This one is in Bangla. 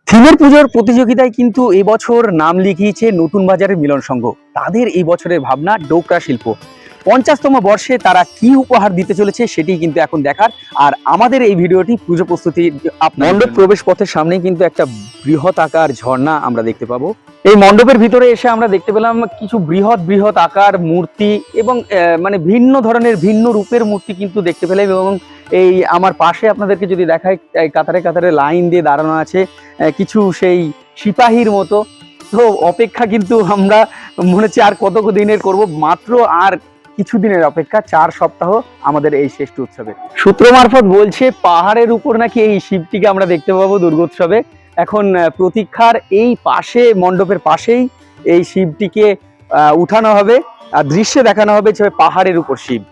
থিমের পুজোর প্রতিযোগিতায় কিন্তু এবছর নাম লিখিয়েছে নতুন বাজারের মিলন সংঘ। তাদের এই বছরের ভাবনা ডোকরা শিল্প। 50তম বর্ষে তারা কি উপহার দিতে চলেছে সেটি কিন্তু এখন দেখার। আর আমাদের এই ভিডিওটি পুজো প্রস্তুতি মণ্ডপ প্রবেশ পথের সামনেই কিন্তু একটা বৃহৎ আকার ঝর্ণা আমরা দেখতে পাবো। এই মণ্ডপের ভিতরে এসে আমরা দেখতে পেলাম কিছু বৃহৎ বৃহৎ আকার মূর্তি এবং মানে ভিন্ন ধরনের ভিন্ন রূপের মূর্তি কিন্তু দেখতে পেলাম। এবং এই আমার পাশে আপনাদেরকে যদি দেখায়, কাতারে কাতারে লাইন দিয়ে দাঁড়ানো আছে কিছু সেই সিপাহীর মতো। তো অপেক্ষা কিন্তু আমরা মনে হচ্ছে আর কত দিনের করব, মাত্র আর কিছুদিনের অপেক্ষা, 4 সপ্তাহ আমাদের এই শ্রেষ্ঠ উৎসবে। সূত্র মারফত বলছে পাহাড়ের উপর নাকি এই শিবটিকে আমরা দেখতে পাবো দুর্গোৎসবে। এখন প্রতীক্ষার এই পাশে মণ্ডপের পাশেই এই শিবটিকে উঠানো হবে আর দৃশ্যে দেখানো হবে যে পাহাড়ের উপর শিব।